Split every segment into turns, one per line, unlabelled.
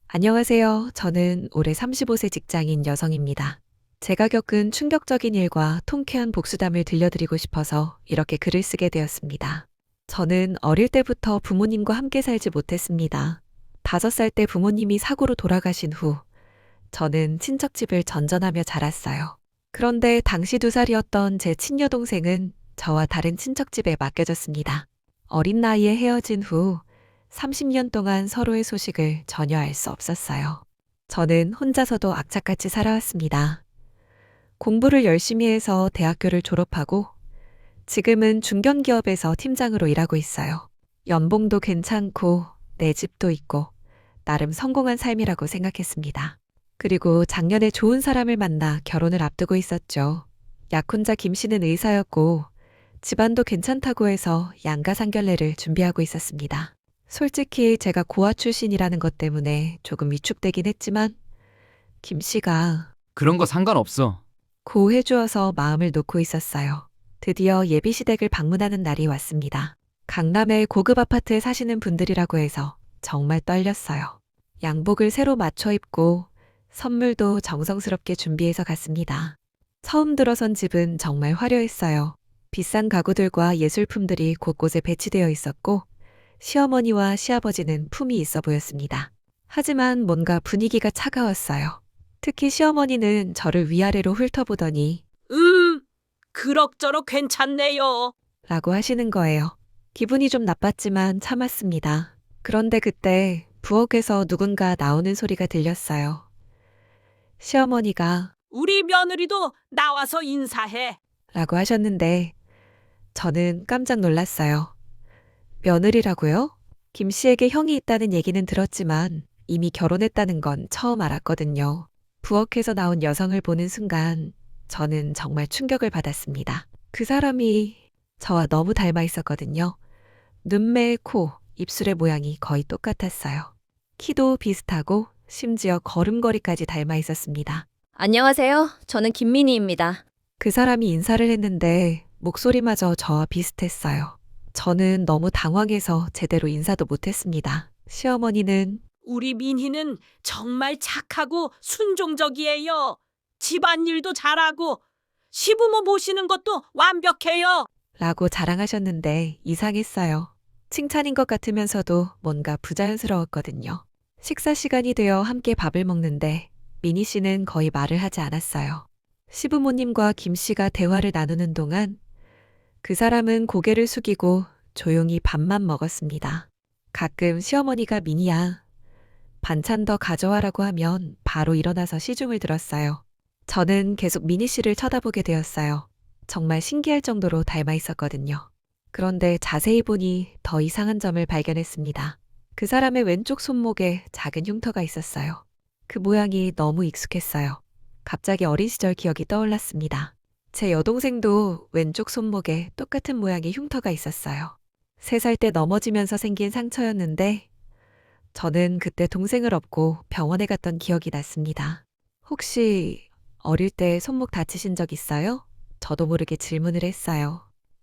안녕하세요. 저는 올해 35세 직장인 여성입니다. 제가 겪은 충격적인 일과 통쾌한 복수담을 들려드리고 싶어서 이렇게 글을 쓰게 되었습니다. 저는 어릴 때부터 부모님과 함께 살지 못했습니다. 5살 때 부모님이 사고로 돌아가신 후 저는 친척집을 전전하며 자랐어요. 그런데 당시 2살이었던 제 친여동생은 저와 다른 친척집에 맡겨졌습니다. 어린 나이에 헤어진 후 30년 동안 서로의 소식을 전혀 알 수 없었어요. 저는 혼자서도 악착같이 살아왔습니다. 공부를 열심히 해서 대학교를 졸업하고 지금은 중견기업에서 팀장으로 일하고 있어요. 연봉도 괜찮고 내 집도 있고 나름 성공한 삶이라고 생각했습니다. 그리고 작년에 좋은 사람을 만나 결혼을 앞두고 있었죠. 약혼자 김 씨는 의사였고 집안도 괜찮다고 해서 양가 상견례를 준비하고 있었습니다. 솔직히 제가 고아 출신이라는 것 때문에 조금 위축되긴 했지만 김 씨가
그런 거 상관없어.
고해주어서 마음을 놓고 있었어요. 드디어 예비시댁을 방문하는 날이 왔습니다. 강남의 고급 아파트에 사시는 분들이라고 해서 정말 떨렸어요. 양복을 새로 맞춰 입고 선물도 정성스럽게 준비해서 갔습니다. 처음 들어선 집은 정말 화려했어요. 비싼 가구들과 예술품들이 곳곳에 배치되어 있었고 시어머니와 시아버지는 품이 있어 보였습니다. 하지만 뭔가 분위기가 차가웠어요. 특히 시어머니는 저를 위아래로 훑어보더니
그럭저럭 괜찮네요.
라고 하시는 거예요. 기분이 좀 나빴지만 참았습니다. 그런데 그때 부엌에서 누군가 나오는 소리가 들렸어요. 시어머니가
우리 며느리도 나와서 인사해.
라고 하셨는데 저는 깜짝 놀랐어요. 며느리라고요? 김 씨에게 형이 있다는 얘기는 들었지만 이미 결혼했다는 건 처음 알았거든요. 부엌에서 나온 여성을 보는 순간 저는 정말 충격을 받았습니다. 그 사람이 저와 너무 닮아 있었거든요. 눈매, 코, 입술의 모양이 거의 똑같았어요. 키도 비슷하고 심지어 걸음걸이까지 닮아 있었습니다.
안녕하세요. 저는 김민희입니다.
그 사람이 인사를 했는데 목소리마저 저와 비슷했어요. 저는 너무 당황해서 제대로 인사도 못했습니다. 시어머니는
우리 민희는 정말 착하고 순종적이에요. 집안일도 잘하고 시부모 모시는 것도 완벽해요.
라고 자랑하셨는데 이상했어요. 칭찬인 것 같으면서도 뭔가 부자연스러웠거든요. 식사 시간이 되어 함께 밥을 먹는데 미니 씨는 거의 말을 하지 않았어요. 시부모님과 김 씨가 대화를 나누는 동안 그 사람은 고개를 숙이고 조용히 밥만 먹었습니다. 가끔 시어머니가 미니야, 반찬 더 가져와라고 하면 바로 일어나서 시중을 들었어요. 저는 계속 미니 씨를 쳐다보게 되었어요. 정말 신기할 정도로 닮아 있었거든요. 그런데 자세히 보니 더 이상한 점을 발견했습니다. 그 사람의 왼쪽 손목에 작은 흉터가 있었어요. 그 모양이 너무 익숙했어요. 갑자기 어린 시절 기억이 떠올랐습니다. 제 여동생도 왼쪽 손목에 똑같은 모양의 흉터가 있었어요. 3살 때 넘어지면서 생긴 상처였는데 저는 그때 동생을 업고 병원에 갔던 기억이 났습니다. 혹시 어릴 때 손목 다치신 적 있어요? 저도 모르게 질문을 했어요.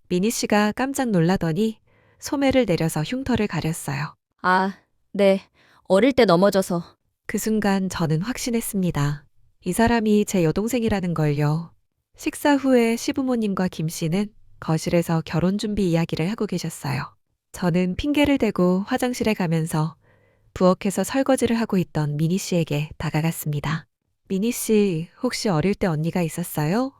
미니 씨가 깜짝 놀라더니 소매를 내려서 흉터를 가렸어요.
아, 네. 어릴 때 넘어져서.
그 순간 저는 확신했습니다. 이 사람이 제 여동생이라는 걸요. 식사 후에 시부모님과 김 씨는 거실에서 결혼 준비 이야기를 하고 계셨어요. 저는 핑계를 대고 화장실에 가면서 부엌에서 설거지를 하고 있던 미니 씨에게 다가갔습니다. 미니 씨, 혹시 어릴 때 언니가 있었어요?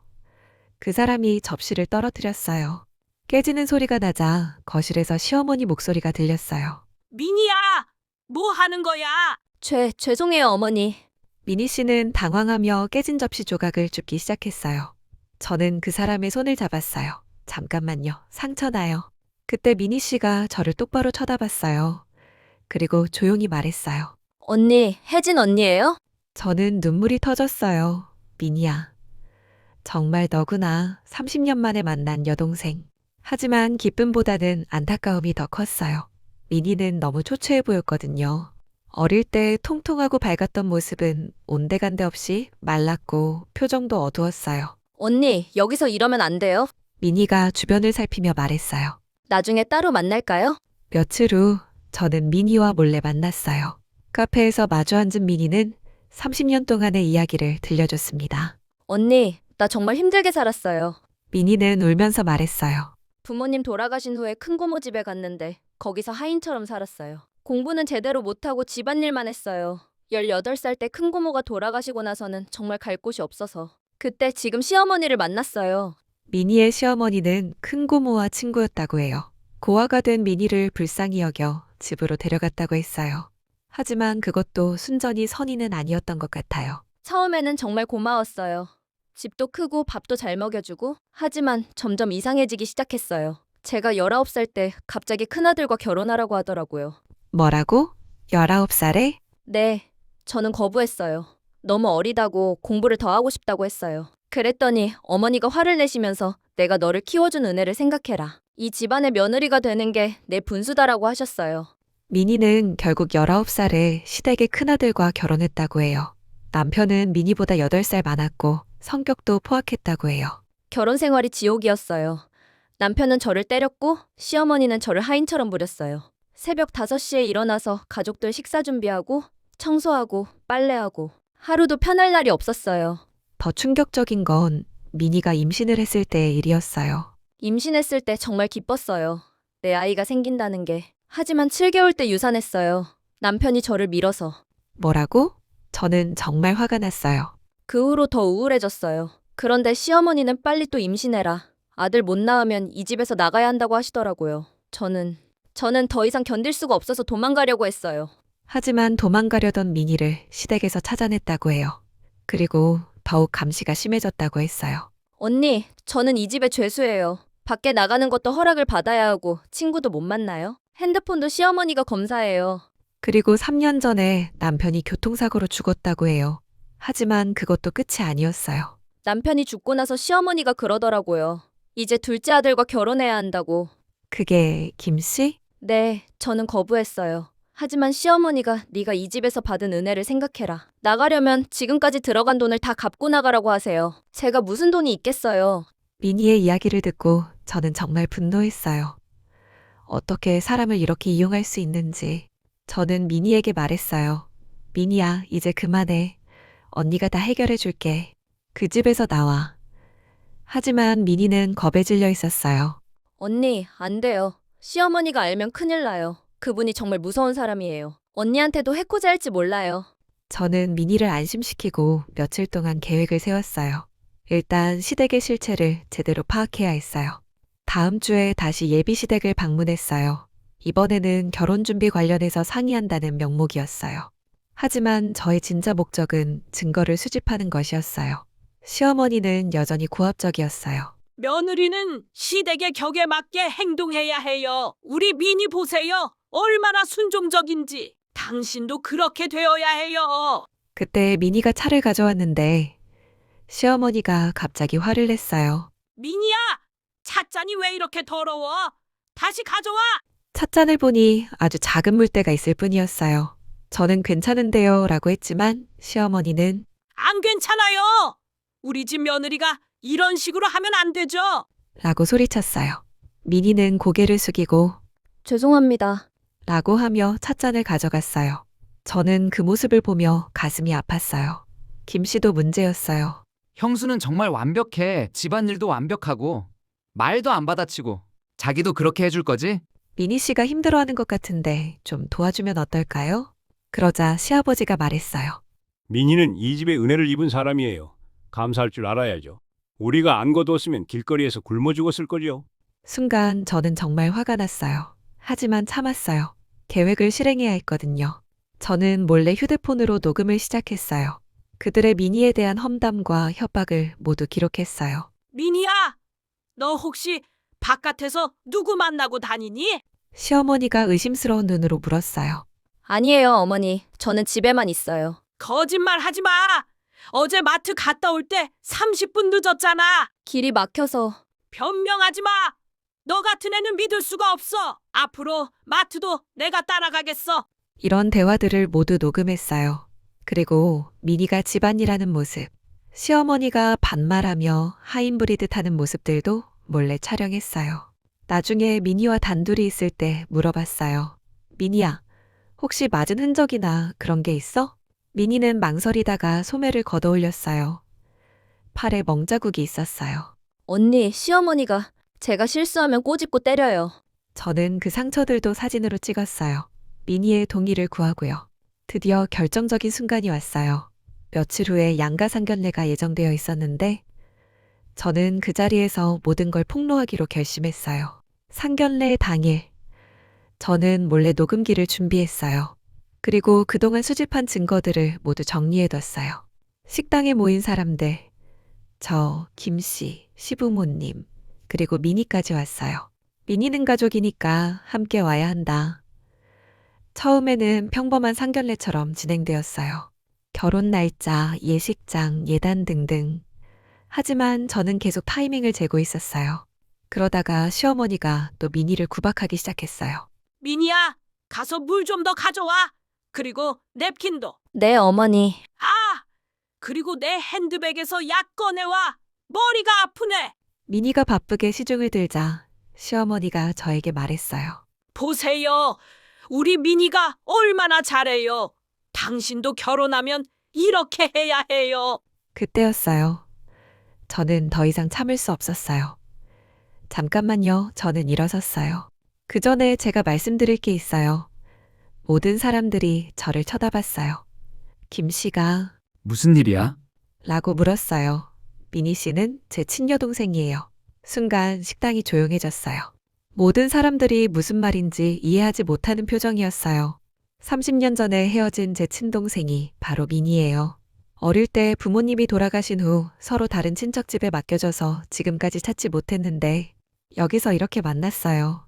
그 사람이 접시를 떨어뜨렸어요. 깨지는 소리가 나자 거실에서 시어머니 목소리가 들렸어요.
민희야, 뭐 하는 거야?
죄송해요, 어머니.
미니 씨는 당황하며 깨진 접시 조각을 줍기 시작했어요. 저는 그 사람의 손을 잡았어요. 잠깐만요. 상처나요. 그때 미니 씨가 저를 똑바로 쳐다봤어요. 그리고 조용히 말했어요.
언니, 혜진 언니예요?
저는 눈물이 터졌어요. 미니야. 정말 너구나. 30년 만에 만난 여동생. 하지만 기쁨보다는 안타까움이 더 컸어요. 미니는 너무 초췌해 보였거든요. 어릴 때 통통하고 밝았던 모습은 온데간데 없이 말랐고 표정도 어두웠어요.
언니, 여기서 이러면 안 돼요.
미니가 주변을 살피며 말했어요.
나중에 따로 만날까요?
며칠 후 저는 미니와 몰래 만났어요. 카페에서 마주 앉은 미니는 30년 동안의 이야기를 들려줬습니다.
언니, 나 정말 힘들게 살았어요.
미니는 울면서 말했어요.
부모님 돌아가신 후에 큰 고모 집에 갔는데 거기서 하인처럼 살았어요. 공부는 제대로 못하고 집안일만 했어요. 18살 때 큰 고모가 돌아가시고 나서는 정말 갈 곳이 없어서 그때 지금 시어머니를 만났어요.
미니의 시어머니는 큰 고모와 친구였다고 해요. 고아가 된 미니를 불쌍히 여겨 집으로 데려갔다고 했어요. 하지만 그것도 순전히 선의는 아니었던 것 같아요.
처음에는 정말 고마웠어요. 집도 크고 밥도 잘 먹여주고 하지만 점점 이상해지기 시작했어요. 제가 19살 때 갑자기 큰아들과 결혼하라고 하더라고요.
뭐라고? 19살에?
네, 저는 거부했어요. 너무 어리다고 공부를 더 하고 싶다고 했어요. 그랬더니 어머니가 화를 내시면서 내가 너를 키워준 은혜를 생각해라. 이 집안의 며느리가 되는 게 내 분수다라고 하셨어요.
미니는 결국 19살에 시댁의 큰아들과 결혼했다고 해요. 남편은 미니보다 8살 많았고 성격도 포악했다고 해요.
결혼 생활이 지옥이었어요. 남편은 저를 때렸고 시어머니는 저를 하인처럼 부렸어요. 새벽 5시에 일어나서 가족들 식사 준비하고 청소하고 빨래하고 하루도 편할 날이 없었어요.
더 충격적인 건 미니가 임신을 했을 때의 일이었어요.
임신했을 때 정말 기뻤어요. 내 아이가 생긴다는 게. 하지만 7개월 때 유산했어요. 남편이 저를 밀어서.
뭐라고? 저는 정말 화가 났어요.
그 후로 더 우울해졌어요. 그런데 시어머니는 빨리 또 임신해라. 아들 못 낳으면 이 집에서 나가야 한다고 하시더라고요. 저는 더 이상 견딜 수가 없어서 도망가려고 했어요.
하지만 도망가려던 미니를 시댁에서 찾아냈다고 해요. 그리고 더욱 감시가 심해졌다고 했어요.
언니, 저는 이 집의 죄수예요. 밖에 나가는 것도 허락을 받아야 하고 친구도 못 만나요. 핸드폰도 시어머니가 검사해요.
그리고 3년 전에 남편이 교통사고로 죽었다고 해요. 하지만 그것도 끝이 아니었어요.
남편이 죽고 나서 시어머니가 그러더라고요. 이제 둘째 아들과 결혼해야 한다고.
그게 김 씨?
네, 저는 거부했어요. 하지만 시어머니가 네가 이 집에서 받은 은혜를 생각해라. 나가려면 지금까지 들어간 돈을 다 갚고 나가라고 하세요. 제가 무슨 돈이 있겠어요.
미니의 이야기를 듣고 저는 정말 분노했어요. 어떻게 사람을 이렇게 이용할 수 있는지. 저는 미니에게 말했어요. 미니야, 이제 그만해. 언니가 다 해결해 줄게. 그 집에서 나와. 하지만 미니는 겁에 질려 있었어요.
언니, 안 돼요. 시어머니가 알면 큰일 나요. 그분이 정말 무서운 사람이에요. 언니한테도 해코지 할지 몰라요.
저는 미니를 안심시키고 며칠 동안 계획을 세웠어요. 일단 시댁의 실체를 제대로 파악해야 했어요. 다음 주에 다시 예비 시댁을 방문했어요. 이번에는 결혼 준비 관련해서 상의한다는 명목이었어요. 하지만 저의 진짜 목적은 증거를 수집하는 것이었어요. 시어머니는 여전히 고압적이었어요.
며느리는 시댁의 격에 맞게 행동해야 해요. 우리 미니 보세요. 얼마나 순종적인지. 당신도 그렇게 되어야 해요.
그때 미니가 차를 가져왔는데 시어머니가 갑자기 화를 냈어요.
미니야, 찻잔이 왜 이렇게 더러워? 다시 가져와.
찻잔을 보니 아주 작은 물때가 있을 뿐이었어요. 저는 괜찮은데요 라고 했지만 시어머니는
안 괜찮아요. 우리 집 며느리가 이런 식으로 하면 안 되죠.
라고 소리쳤어요. 미니는 고개를 숙이고
죄송합니다.
라고 하며 찻잔을 가져갔어요. 저는 그 모습을 보며 가슴이 아팠어요. 김 씨도 문제였어요.
형수는 정말 완벽해. 집안일도 완벽하고 말도 안 받아치고 자기도 그렇게 해줄 거지?
미니 씨가 힘들어하는 것 같은데 좀 도와주면 어떨까요? 그러자 시아버지가 말했어요.
민희는 이 집의 은혜를 입은 사람이에요. 감사할 줄 알아야죠. 우리가 안 거두었으면 길거리에서 굶어 죽었을 거죠.
순간 저는 정말 화가 났어요. 하지만 참았어요. 계획을 실행해야 했거든요. 저는 몰래 휴대폰으로 녹음을 시작했어요. 그들의 미니에 대한 험담과 협박을 모두 기록했어요.
미니야, 너 혹시 바깥에서 누구 만나고 다니니?
시어머니가 의심스러운 눈으로 물었어요.
아니에요, 어머니. 저는 집에만 있어요.
거짓말 하지 마. 어제 마트 갔다 올 때 30분 늦었잖아.
길이 막혀서.
변명하지 마. 너 같은 애는 믿을 수가 없어. 앞으로 마트도 내가 따라가겠어.
이런 대화들을 모두 녹음했어요. 그리고 미니가 집안일하는 모습, 시어머니가 반말하며 하인 부리듯 하는 모습들도 몰래 촬영했어요. 나중에 미니와 단둘이 있을 때 물어봤어요. 미니야, 혹시 맞은 흔적이나 그런 게 있어? 미니는 망설이다가 소매를 걷어 올렸어요. 팔에 멍자국이 있었어요.
언니, 시어머니가 제가 실수하면 꼬집고 때려요.
저는 그 상처들도 사진으로 찍었어요. 미니의 동의를 구하고요. 드디어 결정적인 순간이 왔어요. 며칠 후에 양가 상견례가 예정되어 있었는데 저는 그 자리에서 모든 걸 폭로하기로 결심했어요. 상견례 당일 저는 몰래 녹음기를 준비했어요. 그리고 그동안 수집한 증거들을 모두 정리해뒀어요. 식당에 모인 사람들, 저, 김씨, 시부모님, 그리고 미니까지 왔어요. 미니는 가족이니까 함께 와야 한다. 처음에는 평범한 상견례처럼 진행되었어요. 결혼 날짜, 예식장, 예단 등등. 하지만 저는 계속 타이밍을 재고 있었어요. 그러다가 시어머니가 또 미니를 구박하기 시작했어요.
미니야, 가서 물 좀 더 가져와. 그리고 냅킨도.
네, 어머니.
아, 그리고 내 핸드백에서 약 꺼내와. 머리가 아프네.
미니가 바쁘게 시중을 들자 시어머니가 저에게 말했어요.
보세요. 우리 미니가 얼마나 잘해요. 당신도 결혼하면 이렇게 해야 해요.
그때였어요. 저는 더 이상 참을 수 없었어요. 잠깐만요. 저는 일어섰어요. 그 전에 제가 말씀드릴 게 있어요. 모든 사람들이 저를 쳐다봤어요. 김 씨가
무슨 일이야?
라고 물었어요. 미니 씨는 제 친여동생이에요. 순간 식당이 조용해졌어요. 모든 사람들이 무슨 말인지 이해하지 못하는 표정이었어요. 30년 전에 헤어진 제 친동생이 바로 미니예요. 어릴 때 부모님이 돌아가신 후 서로 다른 친척 집에 맡겨져서 지금까지 찾지 못했는데 여기서 이렇게 만났어요.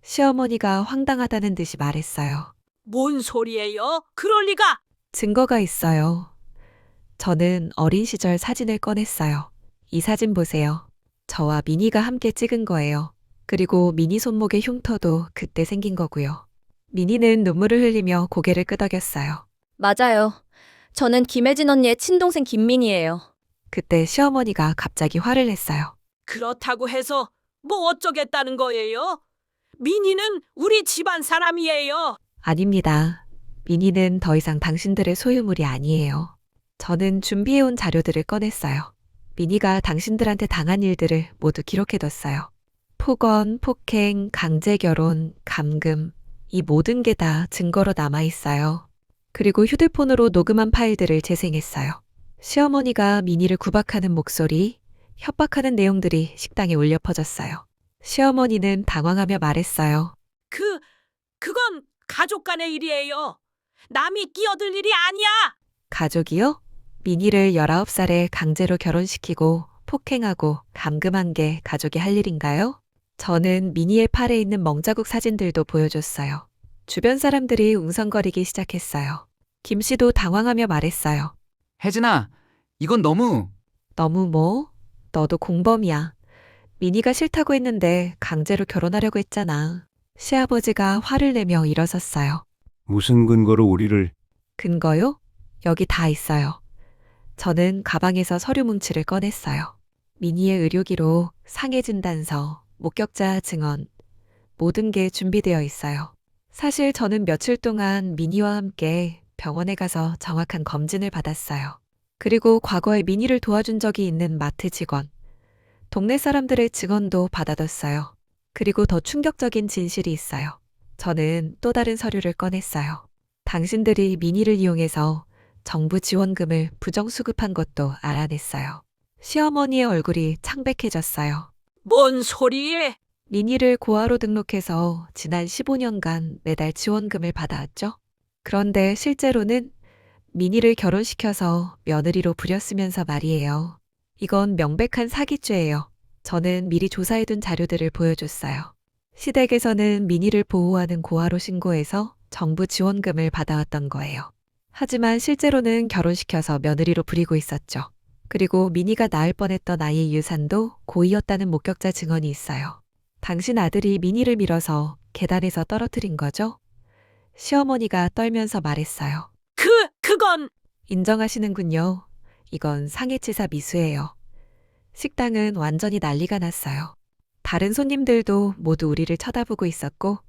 시어머니가 황당하다는 듯이 말했어요.
뭔 소리예요? 그럴 리가.
증거가 있어요. 저는 어린 시절 사진을 꺼냈어요. 이 사진 보세요. 저와 미니가 함께 찍은 거예요. 그리고 미니 손목의 흉터도 그때 생긴 거고요. 미니는 눈물을 흘리며 고개를 끄덕였어요.
맞아요. 저는 김혜진 언니의 친동생 김민희예요.
그때 시어머니가 갑자기 화를 냈어요.
그렇다고 해서 뭐 어쩌겠다는 거예요? 미니는 우리 집안 사람이에요.
아닙니다. 미니는 더 이상 당신들의 소유물이 아니에요. 저는 준비해온 자료들을 꺼냈어요. 미니가 당신들한테 당한 일들을 모두 기록해뒀어요. 폭언, 폭행, 강제결혼, 감금, 이 모든 게 다 증거로 남아있어요. 그리고 휴대폰으로 녹음한 파일들을 재생했어요. 시어머니가 미니를 구박하는 목소리, 협박하는 내용들이 식당에 울려 퍼졌어요. 시어머니는 당황하며 말했어요.
그건 가족 간의 일이에요. 남이 끼어들 일이 아니야.
가족이요? 미니를 19살에 강제로 결혼시키고 폭행하고 감금한 게 가족이 할 일인가요? 저는 미니의 팔에 있는 멍자국 사진들도 보여줬어요. 주변 사람들이 웅성거리기 시작했어요. 김 씨도 당황하며 말했어요.
혜진아, 이건 너무...
너무 뭐? 너도 공범이야. 미니가 싫다고 했는데 강제로 결혼하려고 했잖아. 시아버지가 화를 내며 일어섰어요.
무슨 근거로 우리를
근거요? 여기 다 있어요. 저는 가방에서 서류 뭉치를 꺼냈어요. 미니의 의료기록, 상해 진단서, 목격자 증언, 모든 게 준비되어 있어요. 사실 저는 며칠 동안 미니와 함께 병원에 가서 정확한 검진을 받았어요. 그리고 과거에 미니를 도와준 적이 있는 마트 직원, 동네 사람들의 증언도 받아뒀어요. 그리고 더 충격적인 진실이 있어요. 저는 또 다른 서류를 꺼냈어요. 당신들이 미니를 이용해서 정부 지원금을 부정수급한 것도 알아냈어요. 시어머니의 얼굴이 창백해졌어요.
뭔 소리?
미니를 고아로 등록해서 지난 15년간 매달 지원금을 받아왔죠. 그런데 실제로는 미니를 결혼시켜서 며느리로 부렸으면서 말이에요. 이건 명백한 사기죄예요. 저는 미리 조사해둔 자료들을 보여줬어요. 시댁에서는 미니를 보호하는 고아로 신고해서 정부 지원금을 받아왔던 거예요. 하지만 실제로는 결혼시켜서 며느리로 부리고 있었죠. 그리고 미니가 낳을 뻔했던 아이의 유산도 고의였다는 목격자 증언이 있어요. 당신 아들이 미니를 밀어서 계단에서 떨어뜨린 거죠? 시어머니가 떨면서 말했어요.
그건
인정하시는군요. 이건 상해치사 미수예요. 식당은 완전히 난리가 났어요. 다른 손님들도 모두 우리를 쳐다보고 있었고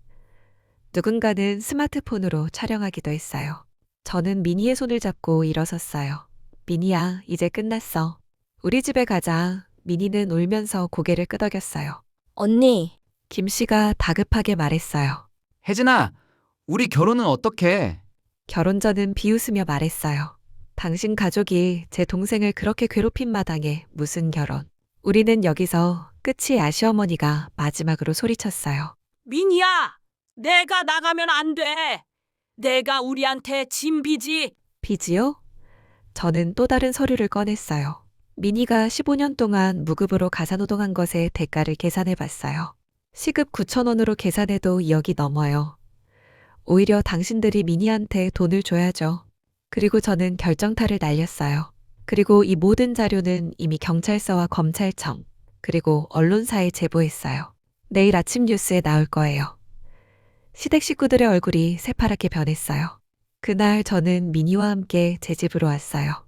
누군가는 스마트폰으로 촬영하기도 했어요. 저는 미니의 손을 잡고 일어섰어요. 미니야, 이제 끝났어. 우리 집에 가자. 미니는 울면서 고개를 끄덕였어요.
언니,
김 씨가 다급하게 말했어요.
혜진아, 우리 결혼은 어떻게?
결혼 전은 비웃으며 말했어요. 당신 가족이 제 동생을 그렇게 괴롭힌 마당에 무슨 결혼. 우리는 여기서 끝이야. 시어머니가 마지막으로 소리쳤어요.
민희야, 내가 나가면 안 돼. 내가 우리한테 진 빚이.
빚이요? 저는 또 다른 서류를 꺼냈어요. 미니가 15년 동안 무급으로 가사노동한 것의 대가를 계산해 봤어요. 시급 9,000원으로 계산해도 2억이 넘어요. 오히려 당신들이 미니한테 돈을 줘야죠. 그리고 저는 결정타를 날렸어요. 그리고 이 모든 자료는 이미 경찰서와 검찰청, 그리고 언론사에 제보했어요. 내일 아침 뉴스에 나올 거예요. 시댁 식구들의 얼굴이 새파랗게 변했어요. 그날 저는 미니와 함께 제 집으로 왔어요.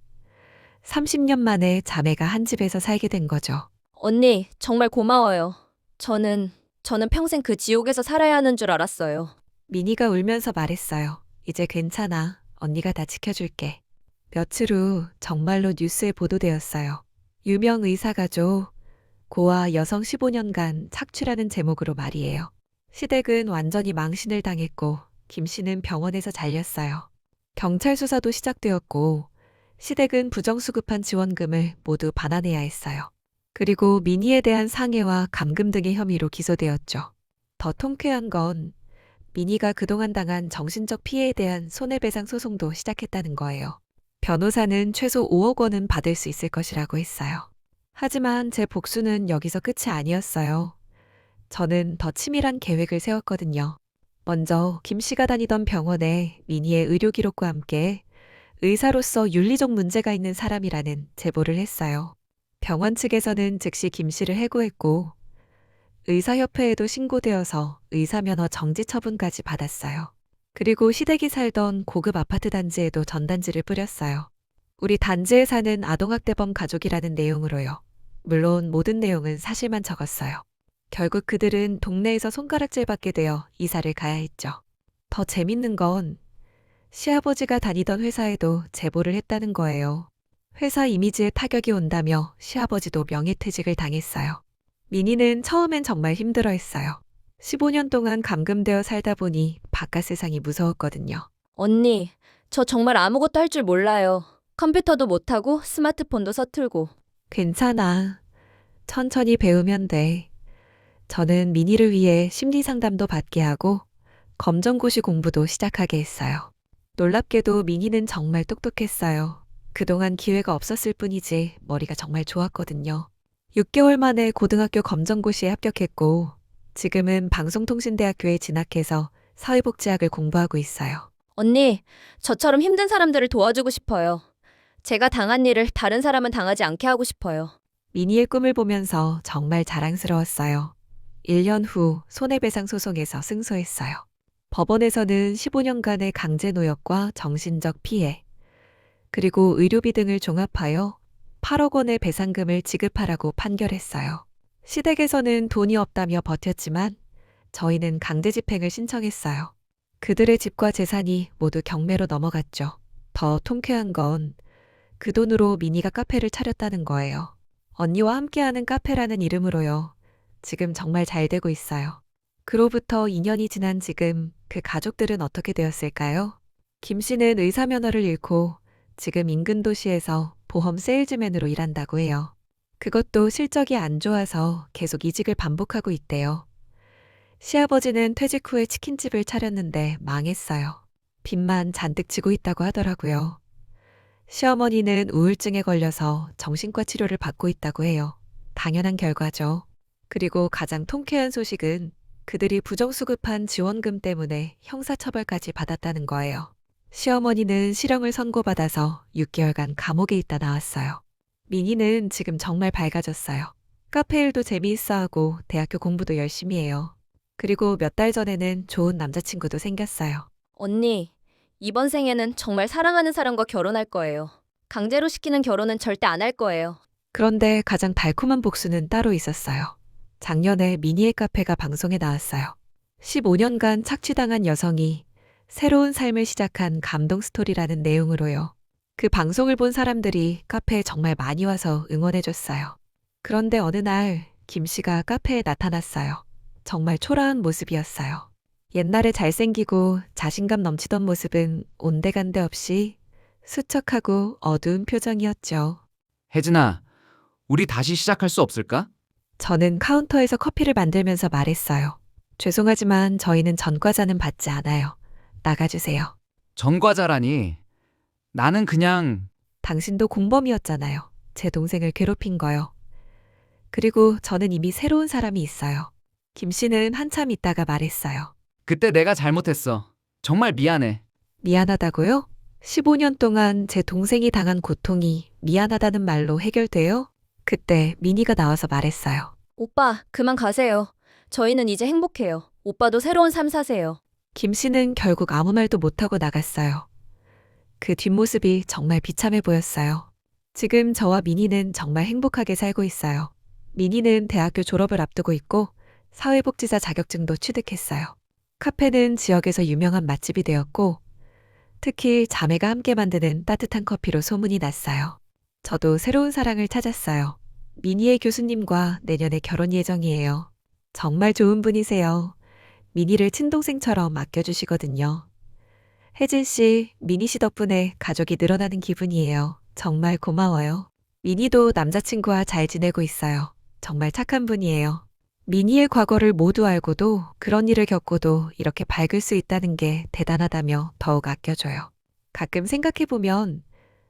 30년 만에 자매가 한 집에서 살게 된 거죠.
언니, 정말 고마워요. 저는 평생 그 지옥에서 살아야 하는 줄 알았어요.
미니가 울면서 말했어요. 이제 괜찮아. 언니가 다 지켜줄게. 며칠 후 정말로 뉴스에 보도되었어요. 유명 의사 가족, 고아 여성 15년간 착취라는 제목으로 말이에요. 시댁은 완전히 망신을 당했고 김 씨는 병원에서 잘렸어요. 경찰 수사도 시작되었고 시댁은 부정수급한 지원금을 모두 반환해야 했어요. 그리고 미니에 대한 상해와 감금 등의 혐의로 기소되었죠. 더 통쾌한 건 미니가 그동안 당한 정신적 피해에 대한 손해배상 소송도 시작했다는 거예요. 변호사는 최소 5억 원은 받을 수 있을 것이라고 했어요. 하지만 제 복수는 여기서 끝이 아니었어요. 저는 더 치밀한 계획을 세웠거든요. 먼저 김 씨가 다니던 병원에 미니의 의료 기록과 함께 의사로서 윤리적 문제가 있는 사람이라는 제보를 했어요. 병원 측에서는 즉시 김 씨를 해고했고 의사협회에도 신고되어서 의사면허 정지 처분까지 받았어요. 그리고 시댁이 살던 고급 아파트 단지에도 전단지를 뿌렸어요. 우리 단지에 사는 아동학대범 가족이라는 내용으로요. 물론 모든 내용은 사실만 적었어요. 결국 그들은 동네에서 손가락질 받게 되어 이사를 가야 했죠. 더 재밌는 건 시아버지가 다니던 회사에도 제보를 했다는 거예요. 회사 이미지에 타격이 온다며 시아버지도 명예퇴직을 당했어요. 미니는 처음엔 정말 힘들어했어요. 15년 동안 감금되어 살다 보니 바깥 세상이 무서웠거든요.
언니, 저 정말 아무것도 할 줄 몰라요. 컴퓨터도 못하고 스마트폰도 서툴고.
괜찮아. 천천히 배우면 돼. 저는 미니를 위해 심리 상담도 받게 하고 검정고시 공부도 시작하게 했어요. 놀랍게도 미니는 정말 똑똑했어요. 그동안 기회가 없었을 뿐이지 머리가 정말 좋았거든요. 6개월 만에 고등학교 검정고시에 합격했고 지금은 방송통신대학교에 진학해서 사회복지학을 공부하고 있어요.
언니, 저처럼 힘든 사람들을 도와주고 싶어요. 제가 당한 일을 다른 사람은 당하지 않게 하고 싶어요.
미니의 꿈을 보면서 정말 자랑스러웠어요. 1년 후 손해배상 소송에서 승소했어요. 법원에서는 15년간의 강제 노역과 정신적 피해, 그리고 의료비 등을 종합하여 8억 원의 배상금을 지급하라고 판결했어요. 시댁에서는 돈이 없다며 버텼지만 저희는 강제 집행을 신청했어요. 그들의 집과 재산이 모두 경매로 넘어갔죠. 더 통쾌한 건 그 돈으로 미니가 카페를 차렸다는 거예요. 언니와 함께하는 카페라는 이름으로요. 지금 정말 잘 되고 있어요. 그로부터 2년이 지난 지금 그 가족들은 어떻게 되었을까요? 김 씨는 의사 면허를 잃고 지금 인근 도시에서 보험 세일즈맨으로 일한다고 해요. 그것도 실적이 안 좋아서 계속 이직을 반복하고 있대요. 시아버지는 퇴직 후에 치킨집을 차렸는데 망했어요. 빚만 잔뜩 지고 있다고 하더라고요. 시어머니는 우울증에 걸려서 정신과 치료를 받고 있다고 해요. 당연한 결과죠. 그리고 가장 통쾌한 소식은 그들이 부정수급한 지원금 때문에 형사처벌까지 받았다는 거예요. 시어머니는 실형을 선고받아서 6개월간 감옥에 있다 나왔어요. 미니는 지금 정말 밝아졌어요. 카페 일도 재미있어하고 대학교 공부도 열심히 해요. 그리고 몇 달 전에는 좋은 남자친구도 생겼어요.
언니, 이번 생에는 정말 사랑하는 사람과 결혼할 거예요. 강제로 시키는 결혼은 절대 안 할 거예요.
그런데 가장 달콤한 복수는 따로 있었어요. 작년에 미니의 카페가 방송에 나왔어요. 15년간 착취당한 여성이 새로운 삶을 시작한 감동 스토리라는 내용으로요. 그 방송을 본 사람들이 카페에 정말 많이 와서 응원해줬어요. 그런데 어느 날 김 씨가 카페에 나타났어요. 정말 초라한 모습이었어요. 옛날에 잘생기고 자신감 넘치던 모습은 온데간데 없이 수척하고 어두운 표정이었죠.
혜진아, 우리 다시 시작할 수 없을까?
저는 카운터에서 커피를 만들면서 말했어요. 죄송하지만 저희는 전과자는 받지 않아요. 나가주세요.
전과자라니. 나는 그냥
당신도 공범이었잖아요. 제 동생을 괴롭힌 거요. 그리고 저는 이미 새로운 사람이 있어요. 김 씨는 한참 있다가 말했어요.
그때 내가 잘못했어. 정말 미안해.
미안하다고요? 15년 동안 제 동생이 당한 고통이 미안하다는 말로 해결돼요? 그때 미니가 나와서 말했어요.
오빠, 그만 가세요. 저희는 이제 행복해요. 오빠도 새로운 삶 사세요.
김 씨는 결국 아무 말도 못하고 나갔어요. 그 뒷모습이 정말 비참해 보였어요. 지금 저와 미니는 정말 행복하게 살고 있어요. 미니는 대학교 졸업을 앞두고 있고 사회복지사 자격증도 취득했어요. 카페는 지역에서 유명한 맛집이 되었고 특히 자매가 함께 만드는 따뜻한 커피로 소문이 났어요. 저도 새로운 사랑을 찾았어요. 미니의 교수님과 내년에 결혼 예정이에요. 정말 좋은 분이세요. 미니를 친동생처럼 아껴주시거든요. 혜진 씨, 미니 씨 덕분에 가족이 늘어나는 기분이에요. 정말 고마워요. 미니도 남자친구와 잘 지내고 있어요. 정말 착한 분이에요. 미니의 과거를 모두 알고도 그런 일을 겪고도 이렇게 밝을 수 있다는 게 대단하다며 더욱 아껴줘요. 가끔 생각해보면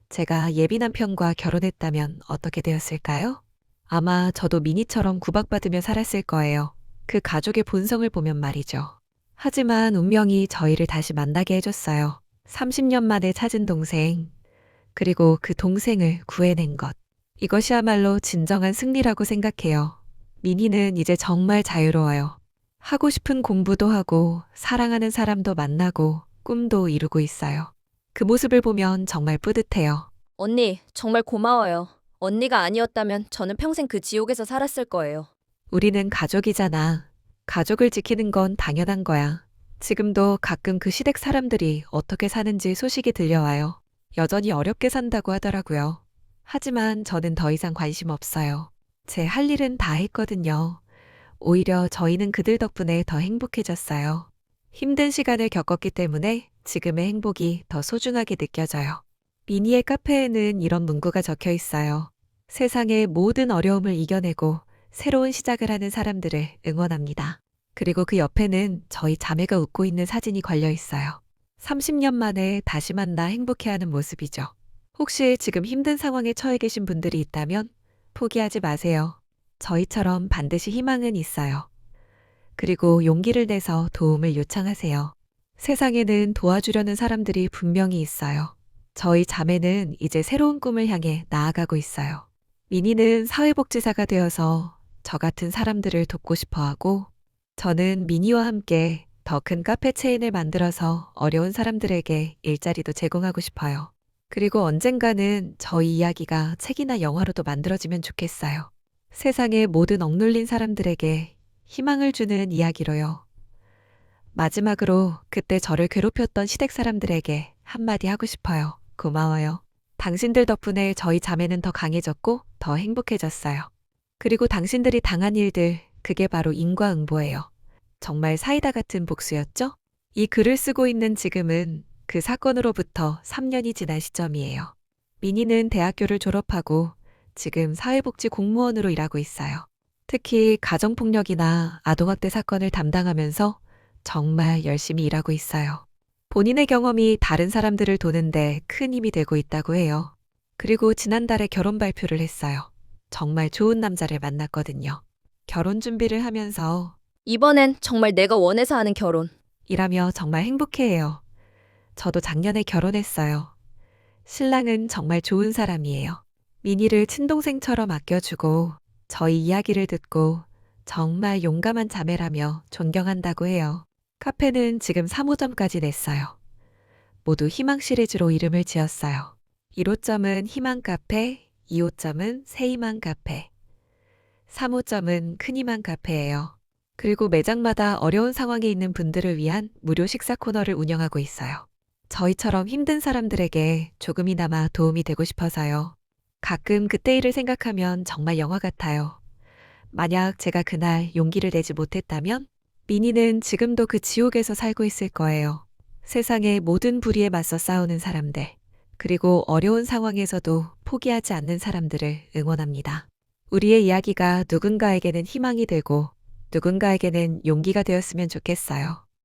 제가 예비 남편과 결혼했다면 어떻게 되었을까요? 아마 저도 미니처럼 구박받으며 살았을 거예요. 그 가족의 본성을 보면 말이죠. 하지만 운명이 저희를 다시 만나게 해줬어요. 30년 만에 찾은 동생, 그리고 그 동생을 구해낸 것. 이것이야말로 진정한 승리라고 생각해요. 미니는 이제 정말 자유로워요. 하고 싶은 공부도 하고 사랑하는 사람도 만나고 꿈도 이루고 있어요. 그 모습을 보면 정말 뿌듯해요.
언니, 정말 고마워요. 언니가 아니었다면 저는 평생 그 지옥에서 살았을 거예요.
우리는 가족이잖아. 가족을 지키는 건 당연한 거야. 지금도 가끔 그 시댁 사람들이 어떻게 사는지 소식이 들려와요. 여전히 어렵게 산다고 하더라고요. 하지만 저는 더 이상 관심 없어요. 제 할 일은 다 했거든요. 오히려 저희는 그들 덕분에 더 행복해졌어요. 힘든 시간을 겪었기 때문에 지금의 행복이 더 소중하게 느껴져요. 미니의 카페에는 이런 문구가 적혀 있어요. 세상의 모든 어려움을 이겨내고 새로운 시작을 하는 사람들을 응원합니다. 그리고 그 옆에는 저희 자매가 웃고 있는 사진이 걸려 있어요. 30년 만에 다시 만나 행복해하는 모습이죠. 혹시 지금 힘든 상황에 처해 계신 분들이 있다면 포기하지 마세요. 저희처럼 반드시 희망은 있어요. 그리고 용기를 내서 도움을 요청하세요. 세상에는 도와주려는 사람들이 분명히 있어요. 저희 자매는 이제 새로운 꿈을 향해 나아가고 있어요. 미니는 사회복지사가 되어서 저 같은 사람들을 돕고 싶어 하고, 저는 미니와 함께 더 큰 카페 체인을 만들어서 어려운 사람들에게 일자리도 제공하고 싶어요. 그리고 언젠가는 저희 이야기가 책이나 영화로도 만들어지면 좋겠어요. 세상의 모든 억눌린 사람들에게 희망을 주는 이야기로요. 마지막으로 그때 저를 괴롭혔던 시댁 사람들에게 한마디 하고 싶어요. 고마워요. 당신들 덕분에 저희 자매는 더 강해졌고 더 행복해졌어요. 그리고 당신들이 당한 일들, 그게 바로 인과응보예요. 정말 사이다 같은 복수였죠? 이 글을 쓰고 있는 지금은 그 사건으로부터 3년이 지난 시점이에요. 미니는 대학교를 졸업하고 지금 사회복지 공무원으로 일하고 있어요. 특히 가정폭력이나 아동학대 사건을 담당하면서 정말 열심히 일하고 있어요. 본인의 경험이 다른 사람들을 도는데 큰 힘이 되고 있다고 해요. 그리고 지난달에 결혼 발표를 했어요. 정말 좋은 남자를 만났거든요. 결혼 준비를 하면서
이번엔 정말 내가 원해서 하는 결혼.
일하며 정말 행복해해요. 저도 작년에 결혼했어요. 신랑은 정말 좋은 사람이에요. 미니를 친동생처럼 아껴주고 저희 이야기를 듣고 정말 용감한 자매라며 존경한다고 해요. 카페는 지금 3호점까지 냈어요. 모두 희망 시리즈로 이름을 지었어요. 1호점은 희망 카페, 2호점은 새희망 카페, 3호점은 큰희망 카페예요. 그리고 매장마다 어려운 상황에 있는 분들을 위한 무료 식사 코너를 운영하고 있어요. 저희처럼 힘든 사람들에게 조금이나마 도움이 되고 싶어서요. 가끔 그때 일을 생각하면 정말 영화 같아요. 만약 제가 그날 용기를 내지 못했다면 미니는 지금도 그 지옥에서 살고 있을 거예요. 세상의 모든 불의에 맞서 싸우는 사람들, 그리고 어려운 상황에서도 포기하지 않는 사람들을 응원합니다. 우리의 이야기가 누군가에게는 희망이 되고 누군가에게는 용기가 되었으면 좋겠어요.